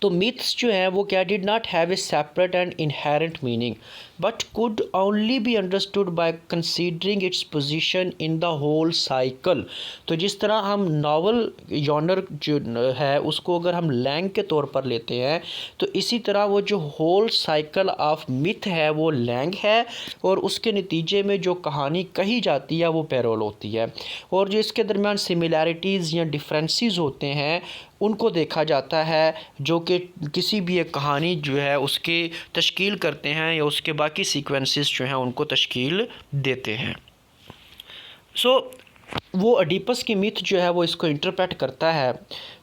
तो मिथ्स जो है वो क्या, did not have a separate and inherent meaning but could only be understood by considering its position in the whole cycle. तो जिस तरह हम नावल जॉनर जो है उसको अगर हम लैंग के तौर पर लेते हैं, तो इसी तरह वो जो होल साइकिल ऑफ मिथ है वो लैंग है, और उसके नतीजे में जो कहानी कही जाती है वो पेरोल होती है। और जो इसके दरमियान सिमिलैरिटीज़ या डिफरेंसेस होते हैं उनको देखा जाता है, जो कि किसी भी एक कहानी जो है उसकी तश्कील करते हैं या उसके बाकी सीक्वेंसेस जो हैं उनको तश्कील देते हैं। वो अडीपस की मिथ जो है वो इसको इंटरप्रेट करता है।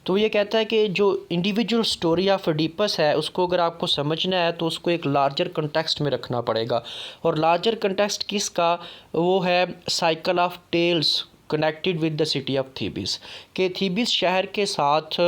तो ये कहता है कि जो इंडिविजुअल स्टोरी ऑफ अडीपस है उसको अगर आपको समझना है तो उसको एक लार्जर कंटेक्स्ट में रखना पड़ेगा, और लार्जर कंटेक्स्ट किसका, वो है cycle of tales connected with the city of Thebes, के थीबिस शहर के साथ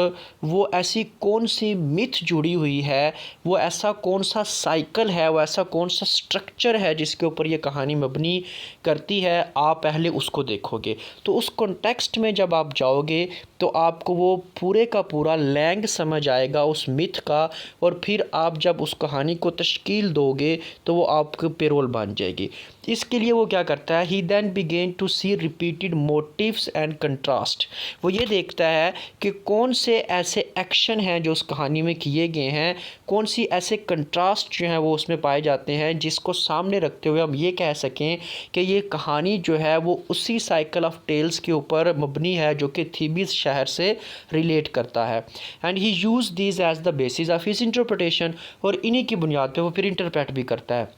वो ऐसी कौन सी मिथ जुड़ी हुई है, वो ऐसा कौन सा साइकिल है, वो ऐसा कौन सा स्ट्रक्चर है जिसके ऊपर ये कहानी मबनी करती है, आप पहले उसको देखोगे। तो उस कॉन्टेक्स्ट में जब आप जाओगे तो आपको वो पूरे का पूरा लैंग समझ आएगा उस मिथ का, और फिर आप जब उस कहानी को तश्कील दोगे तो वो आपके पेरोल बन जाएगी। इसके लिए वो क्या करता है, he then begin to see repeated motives and contrast. वो ये देखता है कि कौन से ऐसे एक्शन हैं जो उस कहानी में किए गए हैं, कौन सी ऐसे कंट्रास्ट जो हैं वो उसमें पाए जाते हैं, जिसको सामने रखते हुए हम ये कह सकें कि ये कहानी जो है वो उसी साइकिल ऑफ टेल्स के ऊपर मबनी है जो कि थीबिस शहर से रिलेट करता है। And he use these as the basis of his interpretation, और इन्हीं की बुनियाद पे वो फिर इंटरप्रेट भी करता है।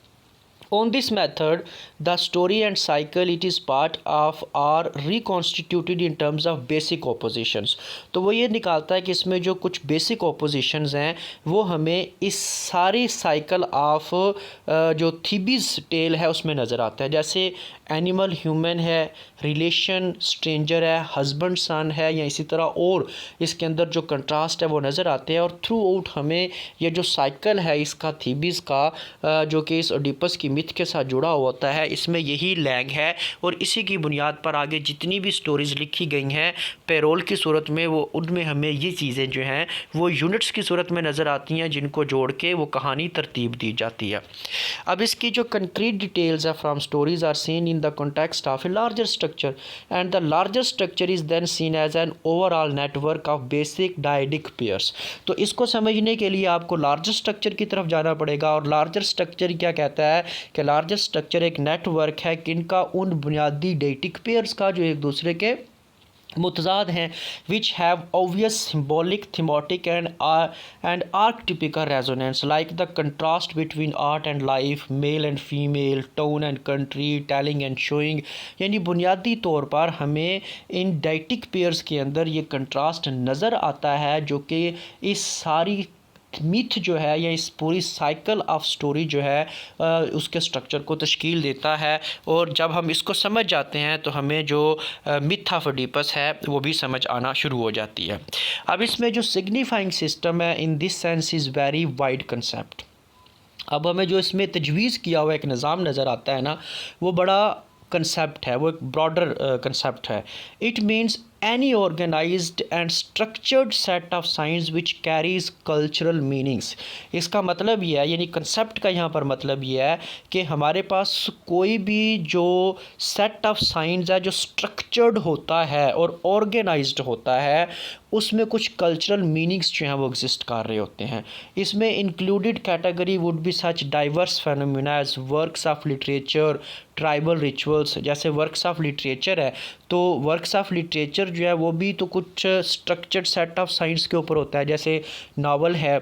On this method, the story and cycle it is part of are reconstituted in terms of basic oppositions। तो वो ये निकालता है कि इसमें जो कुछ बेसिक oppositions हैं वो हमें इस सारी साइकिल ऑफ जो थीबिस टेल है उसमें नज़र आता है। जैसे एनिमल ह्यूमन है, रिलेशन स्ट्रेंजर है, हस्बैंड सन है, या इसी तरह और इसके अंदर जो कंट्रास्ट है वो नज़र आते हैं। और थ्रू आउट हमें ये जो साइकिल है इसका थीबिस का जो कि इस ओडिपस की मिथ के साथ जुड़ा हुआ होता है, इसमें यही लैंग है, और इसी की बुनियाद पर आगे जितनी भी स्टोरीज़ लिखी गई हैं पेरोल की सूरत में, वो उनमें हमें ये चीज़ें जो हैं वो यूनिट्स की सूरत में नज़र आती हैं जिनको जोड़ के वो कहानी तरतीब दी जाती है। अब इसकी जो कंक्रीट डिटेल्स है from stories are seen in the context of a larger structure, and the larger structure is then seen as an overall network of basic dyadic pairs। तो इसको समझने के लिए आपको लार्जर स्ट्रक्चर की तरफ जाना पड़ेगा, और लार्जर स्ट्रक्चर क्या कहता है कि लार्जर स्ट्रक्चर एक नेटवर्क है किनका, उन बुनियादी डेटिक पेयर्स का जो एक दूसरे के मुतजाद हैं, which have obvious symbolic thematic and archetypal resonance like the contrast between art and life, male and female, town and country, telling and showing. यानी बुनियादी तौर पर हमें इन डाइटिक पेयर्स के अंदर ये कंट्रास्ट नज़र आता है जो कि इस सारी मिथ जो है या इस पूरी साइकिल ऑफ स्टोरी जो है उसके स्ट्रक्चर को तश्कील देता है। और जब हम इसको समझ जाते हैं तो हमें जो मिथ ऑफ ओडिपस है वो भी समझ आना शुरू हो जाती है। अब इसमें जो सिग्निफाइंग सिस्टम है in this sense is very wide concept. अब हमें जो इसमें तजवीज़ किया हुआ एक निज़ाम नज़र आता है ना, वो बड़ा कंसेप्ट है, वो एक ब्रॉडर कंसेप्ट है। It means any organized and structured set of signs which carries cultural meanings। इसका मतलब ये है, यानी कंसेप्ट का यहाँ पर मतलब ये है कि हमारे पास कोई भी जो सेट ऑफ साइंस है जो स्ट्रक्चर्ड होता है और ऑर्गेनाइज्ड होता है, उसमें कुछ कल्चरल मीनिंग्स जो हैं वो एग्जिस्ट कर रहे होते हैं। इसमें included category would be such diverse phenomena as works of literature, tribal rituals. जैसे वर्क्स ऑफ लिटरेचर है तो वर्क्स ऑफ लिटरेचर जो है वो भी तो कुछ स्ट्रक्चर्ड सेट ऑफ साइंस के ऊपर होता है। जैसे नावल है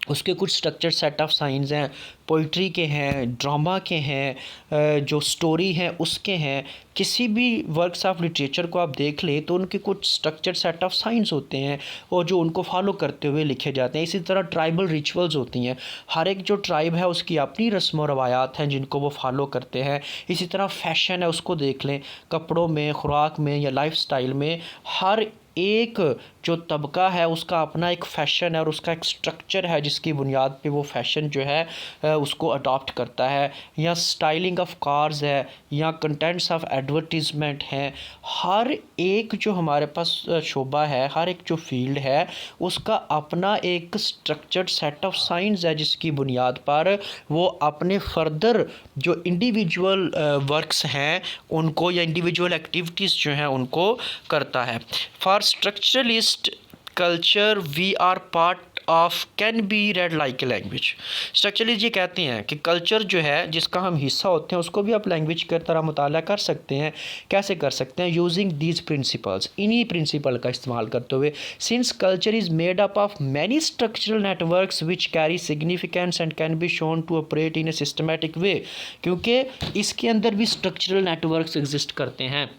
उसके कुछ स्ट्रक्चर्ड सेट ऑफ साइंस हैं, पोइट्री के हैं, ड्रामा के हैं, जो स्टोरी हैं उसके हैं। किसी भी वर्क्स ऑफ लिटरेचर को आप देख लें तो उनके कुछ स्ट्रक्चर्ड सेट ऑफ साइंस होते हैं और जो उनको फॉलो करते हुए लिखे जाते हैं। इसी तरह ट्राइबल रिचुअल्स होती हैं, हर एक जो ट्राइब है उसकी अपनी रस्म और रवायात हैं जिनको वो फॉलो करते हैं। इसी तरह फैशन है, उसको देख लें, कपड़ों में, खुराक में या लाइफ स्टाइल में हर एक जो तबका है उसका अपना एक फ़ैशन है और उसका एक स्ट्रक्चर है जिसकी बुनियाद पे वो फ़ैशन जो है उसको अडॉप्ट करता है। या स्टाइलिंग ऑफ कार्स है या कंटेंट्स ऑफ एडवर्टीज़मेंट हैं। हर एक जो हमारे पास शोबा है, हर एक जो फील्ड है उसका अपना एक स्ट्रक्चर्ड सेट ऑफ साइंस है जिसकी बुनियाद पर वो अपने फर्दर जो इंडिविजुअल वर्क्स हैं उनको या इंडिविजुअल एक्टिविटीज़ जो हैं उनको करता है। For structuralist culture we are part of can be read like a language. Structuralist ये कहते हैं कि कल्चर जो है जिसका हम हिस्सा होते हैं उसको भी आप लैंग्वेज की तरह मुताला कर सकते हैं। कैसे कर सकते हैं? यूजिंग दीज प्रिंसिपल्स, इन्हीं प्रिंसिपल का इस्तेमाल करते हुए। Since culture is made up of many structural networks which carry significance and can be shown to operate in a systematic way. क्योंकि इसके अंदर भी स्ट्रक्चरल नेटवर्क्स एग्जिस्ट करते हैं,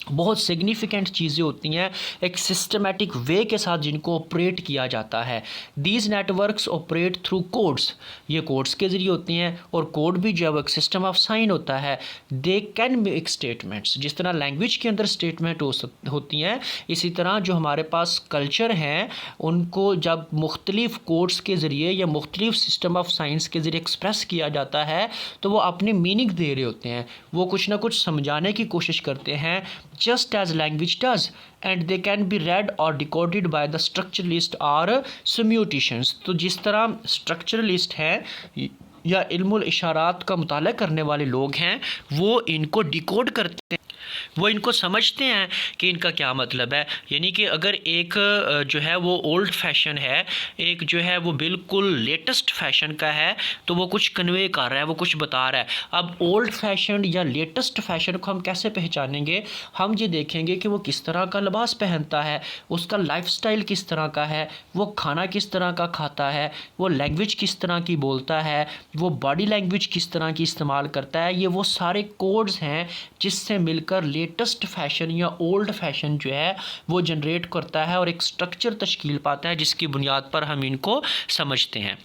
बहुत सिग्निफिकेंट चीज़ें होती हैं एक सिस्टमेटिक वे के साथ जिनको ऑपरेट किया जाता है। These networks operate through codes, ये कोड्स के ज़रिए होती हैं और कोड भी जब एक सिस्टम ऑफ साइन होता है। दे कैन मेक स्टेटमेंट्स, जिस तरह लैंग्वेज के अंदर स्टेटमेंट होती हैं इसी तरह जो हमारे पास कल्चर हैं उनको जब मुख्तलिफ कोड्स के ज़रिए या मुख्तलिफ सिस्टम ऑफ साइंस के ज़रिए एक्सप्रेस किया जाता है तो वो अपने मीनिंग दे रहे होते हैं, वो कुछ ना कुछ समझाने की कोशिश करते हैं just as language does, and they can be read or decoded by the structuralist or semiotics। तो जिस तरह स्ट्रक्चरलिस्ट हैं या इल्मुल इशारात का मुताला करने वाले लोग हैं वो इनको डिकोड करते हैं, वो इनको समझते हैं कि इनका क्या मतलब है। यानी कि अगर एक जो है वो ओल्ड फैशन है, एक जो है वो बिल्कुल लेटेस्ट फैशन का है तो वो कुछ कन्वे कर रहा है, वो कुछ बता रहा है। अब ओल्ड फैशन या लेटेस्ट फैशन को हम कैसे पहचानेंगे? हम ये देखेंगे कि वो किस तरह का लिबास पहनता है, उसका लाइफस्टाइल किस तरह का है, वो खाना किस तरह का खाता है, वो लैंग्वेज किस तरह की बोलता है, वो बॉडी लैंग्वेज किस तरह की इस्तेमाल करता है। ये वो सारे कोड्स हैं जिससे मिलकर लेटेस्ट फैशन या ओल्ड फैशन जो है वो जनरेट करता है और एक स्ट्रक्चर तश्कील पाता है जिसकी बुनियाद पर हम इनको समझते हैं।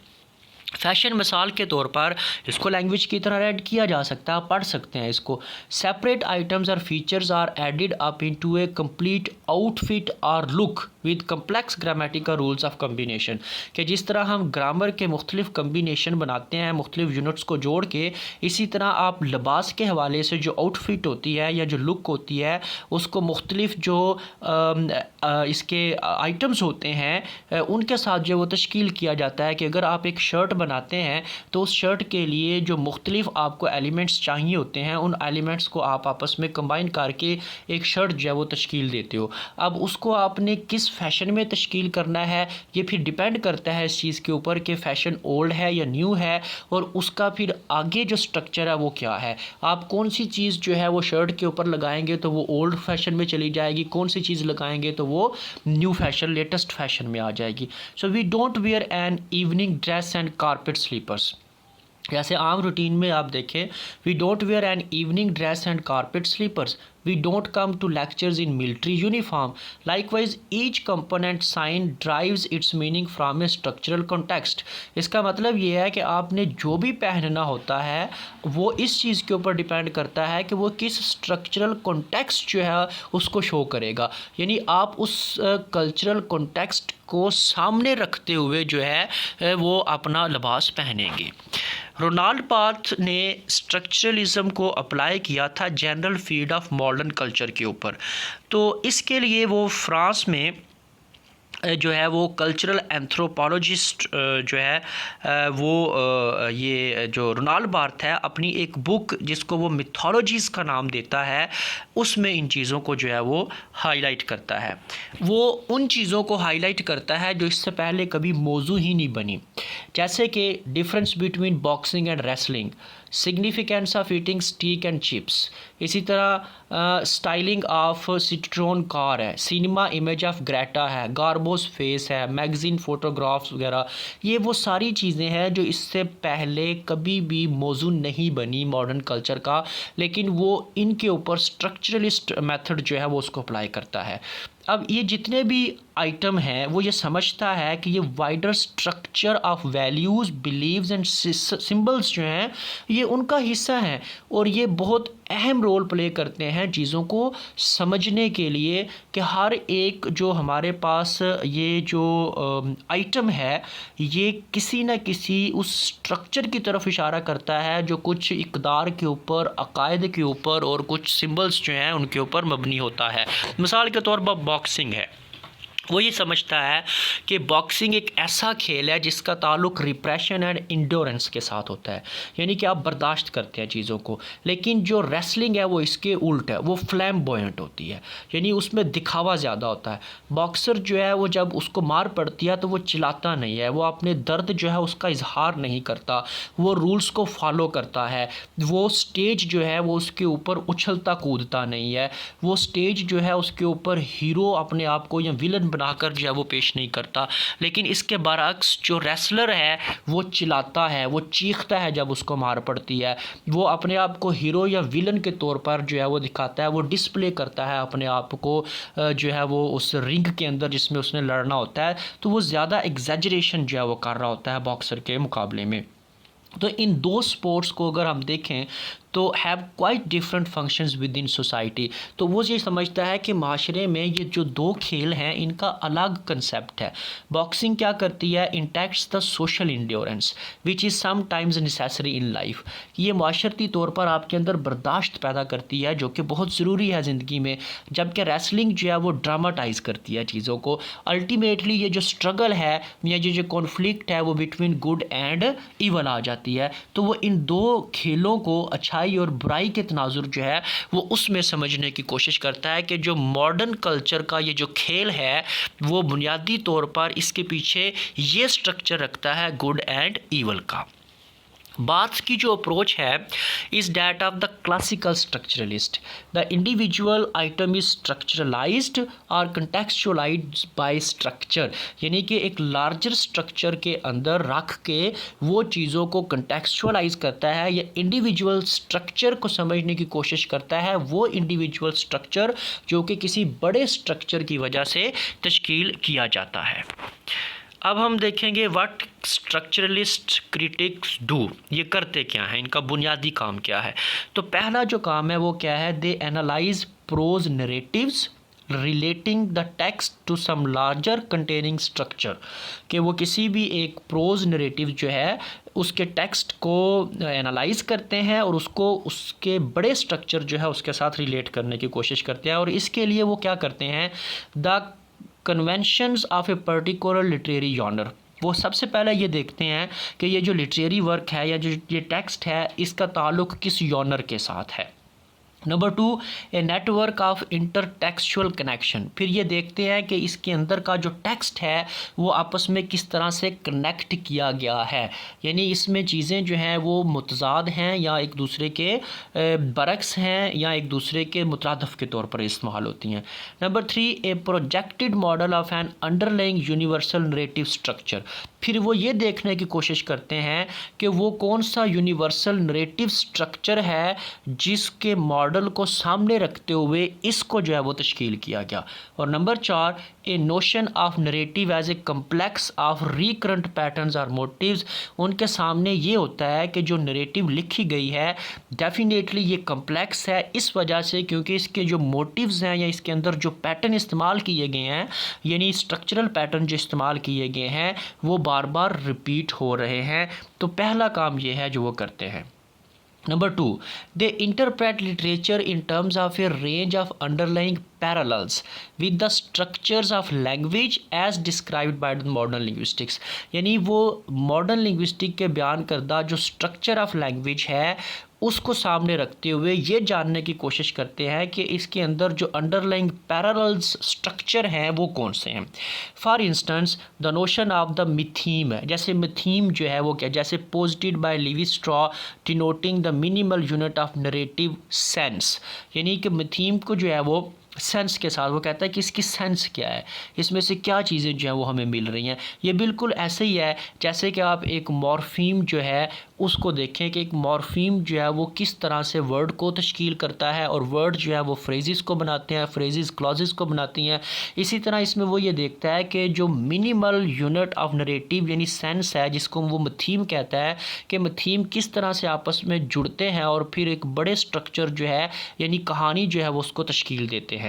फैशन मिसाल के तौर पर इसको लैंग्वेज की तरह ऐड किया जा सकता है, आप पढ़ सकते हैं इसको। सेपरेट आइटम्स और features are added up into a complete outfit और look with complex grammatical rules of combination. कि जिस तरह हम ग्रामर के मुख्तलिफ कम्बिनेशन बनाते हैं मुख्तलिफ यूनिट्स को जोड़ के, इसी तरह आप लिबास के हवाले से जो आउटफिट होती है या जो लुक होती है उसको मुख्तलिफ जो इसके आइटम्स होते हैं उनके साथ जो वो तश्कील किया जाता है। कि अगर आप एक शर्ट बनाते हैं तो उस शर्ट के लिए जो मुख्तलिफ आपको एलिमेंट्स चाहिए होते हैं उन एलिमेंट्स को आप आपस में कंबाइन करके एक शर्ट जो है वो तश्कील देते हो। अब उसको आपने किस फ़ैशन में तश्कील करना है, ये फिर डिपेंड करता है इस चीज़ के ऊपर कि फ़ैशन ओल्ड है या न्यू है, और उसका फिर आगे जो स्ट्रक्चर है वो क्या है। आप कौन सी चीज़ जो है वो शर्ट के ऊपर लगाएंगे तो वो ओल्ड फैशन में चली जाएगी, कौन सी चीज़ लगाएंगे तो वो न्यू फैशन, लेटेस्ट फैशन में आ जाएगी। So we don't wear an evening dress and carpet slippers. जैसे आम रूटीन में आप देखें, we don't wear an evening dress and carpet slippers, we don't come to lectures in military uniform, likewise each component sign drives its meaning from a structural context. इसका मतलब ये है कि आपने जो भी पहनना होता है वो इस चीज़ के ऊपर डिपेंड करता है कि वो किस स्ट्रक्चरल कॉन्टेक्स्ट जो है उसको शो करेगा, यानी आप उस कल्चरल कॉन्टेक्स्ट को सामने रखते हुए जो है वो अपना लिबास पहनेंगे। रोनाल्ड बार्थ ने स्ट्रक्चरलिज्म को अप्लाई किया था general field of modern culture के ऊपर। तो इसके लिए वो फ्रांस में जो है वो कल्चरल एंथ्रोपोलॉजिस्ट जो है वो ये जो रोनाल्ड बार्थ है अपनी एक बुक जिसको वो मिथोलॉजीज़ का नाम देता है उसमें इन चीज़ों को जो है वो हाईलाइट करता है। वो उन चीज़ों को हाईलाइट करता है जो इससे पहले कभी मौजू ही नहीं बनी, जैसे कि difference between boxing and wrestling, significance of eating steak and chips, इसी तरह स्टाइलिंग ऑफ सिट्रोन कार है, सिनेमा इमेज ऑफ ग्रेटा है, गार्बोस फेस है, मैगज़ीन फ़ोटोग्राफ्स वगैरह। ये वो सारी चीज़ें हैं जो इससे पहले कभी भी मौजू नहीं बनी मॉडर्न कल्चर का, लेकिन वो इनके ऊपर स्ट्रक्चरलिस्ट मेथड जो है वो उसको अप्लाई करता है। अब ये जितने भी आइटम हैं वो ये समझता है कि ये wider structure of values, beliefs and symbols जो हैं ये उनका हिस्सा हैं, और ये बहुत अहम रोल प्ले करते हैं चीज़ों को समझने के लिए कि हर एक जो हमारे पास ये जो आइटम है ये किसी न किसी उस स्ट्रक्चर की तरफ इशारा करता है जो कुछ इक़दार के ऊपर, अकायद के ऊपर और कुछ सिंबल्स जो हैं उनके ऊपर मबनी होता है। मिसाल के तौर पर बॉक्सिंग है, वो ये समझता है कि बॉक्सिंग एक ऐसा खेल है जिसका ताल्लुक रिप्रेशन एंड इंडोरेंस के साथ होता है, यानी कि आप बर्दाश्त करते हैं चीज़ों को। लेकिन जो रेसलिंग है वो इसके उल्ट है, वो फ्लैम्बॉयंट होती है, यानी उसमें दिखावा ज़्यादा होता है। बॉक्सर जो है वो जब उसको मार पड़ती है तो वो चिल्लाता नहीं है, वो अपने दर्द जो है उसका इजहार नहीं करता, वो रूल्स को फॉलो करता है। वो स्टेज जो है वो उसके ऊपर उछलता कूदता नहीं है, वो स्टेज जो है उसके ऊपर हीरो अपने आप को या विलन बनाकर जो है वो पेश नहीं करता। लेकिन इसके बरअक्स जो रेसलर है वो चिल्लाता है, वो चीखता है जब उसको मार पड़ती है, वो अपने आप को हीरो या विलन के तौर पर जो है वो दिखाता है, वो डिस्प्ले करता है अपने आप को जो है वो उस रिंग के अंदर जिसमें उसने लड़ना होता है, तो वो ज़्यादा एग्जैजरेशन जो है वो कर रहा होता है बॉक्सर के मुकाबले में। तो इन दो स्पोर्ट्स को अगर हम देखें तो have quite different functions with in society. तो वो ये समझता है कि माशरे में ये जो दो खेल हैं इनका अलग कंसेप्ट है। बॉक्सिंग क्या करती है, enacts the social endurance which is sometimes necessary in life. ये माशरती तौर पर आपके अंदर बर्दाश्त पैदा करती है जो कि बहुत ज़रूरी है ज़िंदगी में, जबकि रेसलिंग जो है वो ड्रामाटाइज़ करती है चीज़ों को। अल्टीमेटली ये जो स्ट्रगल है या जो कॉन्फ्लिक्ट है वो बिटवीन गुड एंड ईवल आ जाती है। तो वो इन दो खेलों को अच्छाई और बुराई के तनाजुर जो है वो उसमें समझने की कोशिश करता है कि जो मॉडर्न कल्चर का ये जो खेल है वो बुनियादी तौर पर इसके पीछे ये स्ट्रक्चर रखता है गुड एंड ईवल का। बार्थ की जो अप्रोच है is that of the classical structuralist. The individual item is structuralised और कंटेक्चुअलाइज्ड बाय स्ट्रक्चर, यानी कि एक लार्जर स्ट्रक्चर के अंदर रख के वो चीज़ों को कंटेक्चुअलाइज करता है या इंडिविजुअल स्ट्रक्चर को समझने की कोशिश करता है, वो इंडिविजुअल स्ट्रक्चर जो कि किसी बड़े स्ट्रक्चर की वजह से तश्कील किया जाता है। अब हम देखेंगे व्हाट स्ट्रक्चरलिस्ट क्रिटिक्स डू, ये करते क्या हैं, इनका बुनियादी काम क्या है। तो पहला जो काम है वो क्या है, they analyse prose narratives relating the text to some larger containing structure, कि वो किसी भी एक प्रोज नरेटिव जो है उसके टेक्स्ट को एनालाइज करते हैं और उसको उसके बड़े स्ट्रक्चर जो है उसके साथ रिलेट करने की कोशिश करते हैं। और इसके लिए वो क्या करते हैं, the conventions of a particular literary genre, वो सबसे पहले ये देखते हैं कि ये जो लिटरेरी वर्क है या जो ये टेक्स्ट है इसका ताल्लुक़ किस जॉनर के साथ है। Number 2, a network of intertextual connection. फिर ये देखते हैं कि इसके अंदर का जो टेक्स्ट है वो आपस में किस तरह से कनेक्ट किया गया है, यानी इसमें चीज़ें जो हैं वो मुतज़ाद हैं या एक दूसरे के बरक्स हैं या एक दूसरे के मुतरादफ़ के तौर पर इस्तेमाल होती हैं। Number 3, A projected model of N underlying universal narrative structure. फिर वो ये देखने की कोशिश करते हैं कि वो कौन सा यूनिवर्सल नरेटिव स्ट्रक्चर है जिसके मॉडल को सामने रखते हुए इसको जो है वो तश्कील किया गया। और number 4, a notion of narrative as a complex of recurrent patterns और मोटिव्स। उनके सामने ये होता है कि जो नरेटिव लिखी गई है डेफिनेटली ये कम्प्लेक्स है इस वजह से क्योंकि इसके जो मोटिव्स हैं या इसके अंदर जो पैटर्न इस्तेमाल किए गए हैं यानी स्ट्रक्चरल पैटर्न जो इस्तेमाल किए गए हैं वो बार बार रिपीट हो रहे हैं। तो पहला काम ये है जो वो करते हैं। Number 2, they interpret literature in terms of a range of underlying parallels with the structures of language as described by the modern linguistics। यानी वो मॉडर्न लिंग्विस्टिक के बयान करदा जो स्ट्रक्चर ऑफ लैंग्वेज है उसको सामने रखते हुए ये जानने की कोशिश करते हैं कि इसके अंदर जो अंडरलाइंग पैरेलल्स स्ट्रक्चर हैं वो कौन से हैं। For instance the notion of the mytheme है, जैसे मिथीम जो है वो क्या, जैसे posited by Levi Strauss denoting the minimal unit of narrative sense, यानी कि मिथीम को जो है वो सेंस के साथ वो कहता है कि इसकी सेंस क्या है, इसमें से क्या चीज़ें जो हैं वो हमें मिल रही हैं। ये बिल्कुल ऐसे ही है जैसे कि आप एक मॉर्फीम जो है उसको देखें कि एक मॉर्फीम जो है वो किस तरह से वर्ड को तश्कील करता है और वर्ड जो है वो फ्रेजेस को बनाते हैं, फ्रेजेस क्लॉजेस को बनाती हैं। इसी तरह इसमें वो ये देखता है कि जो मिनिमल यूनिट ऑफ नरेटिव यानी सेंस है जिसको वो मथीम कहता है कि मथीम किस तरह से आपस में जुड़ते हैं और फिर एक बड़े स्ट्रक्चर जो है यानी कहानी जो है वो उसको तश्कील देते हैं।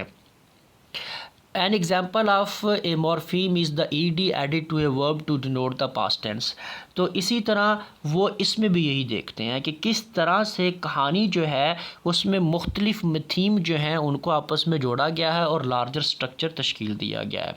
An example of a morpheme is the ed added to a verb to denote the past tense। तो इसी तरह वो इसमें भी यही देखते हैं कि किस तरह से कहानी जो है उसमें मुख्तलिफ मथीम जो हैं उनको आपस में जोड़ा गया है और लार्जर स्ट्रक्चर तश्कील दिया गया है।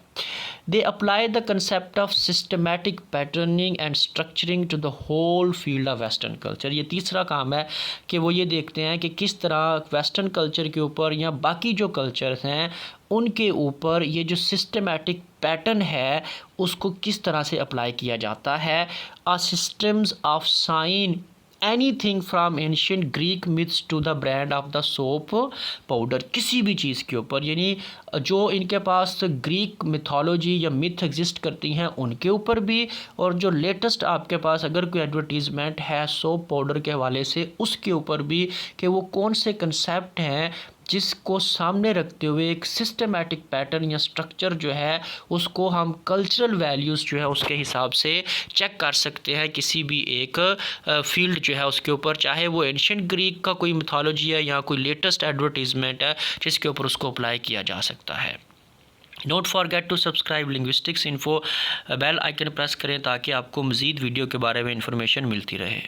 They apply the concept of systematic patterning and structuring to the whole field of western culture. ये तीसरा काम है कि वो ये देखते हैं कि किस तरह वेस्टर्न कल्चर के ऊपर या बाकी जो कल्चर्स हैं उनके ऊपर ये जो सिस्टमेटिक पैटर्न है उसको किस तरह से अप्लाई किया जाता है। Ah systems of sign anything from ancient Greek myths to the brand of the soap powder, किसी भी चीज़ के ऊपर यानी जो इनके पास ग्रीक मिथोलॉजी या मिथ एग्जिस्ट करती हैं उनके ऊपर भी और जो लेटेस्ट आपके पास अगर कोई एडवर्टीज़मेंट है सोप पाउडर के हवाले से उसके ऊपर भी कि वो कौन से कंसेप्ट हैं जिसको सामने रखते हुए एक सिस्टमेटिक पैटर्न या स्ट्रक्चर जो है उसको हम कल्चरल वैल्यूज़ जो है उसके हिसाब से चेक कर सकते हैं किसी भी एक फील्ड जो है उसके ऊपर, चाहे वो एंशिएंट ग्रीक का कोई मिथोलॉजी है या कोई लेटेस्ट एडवर्टीज़मेंट है जिसके ऊपर उसको अप्लाई किया जा सकता है। Don't forget to subscribe linguistics info, bell icon press करें ताकि आपको मज़ीद वीडियो के बारे में इंफॉर्मेशन मिलती रहे।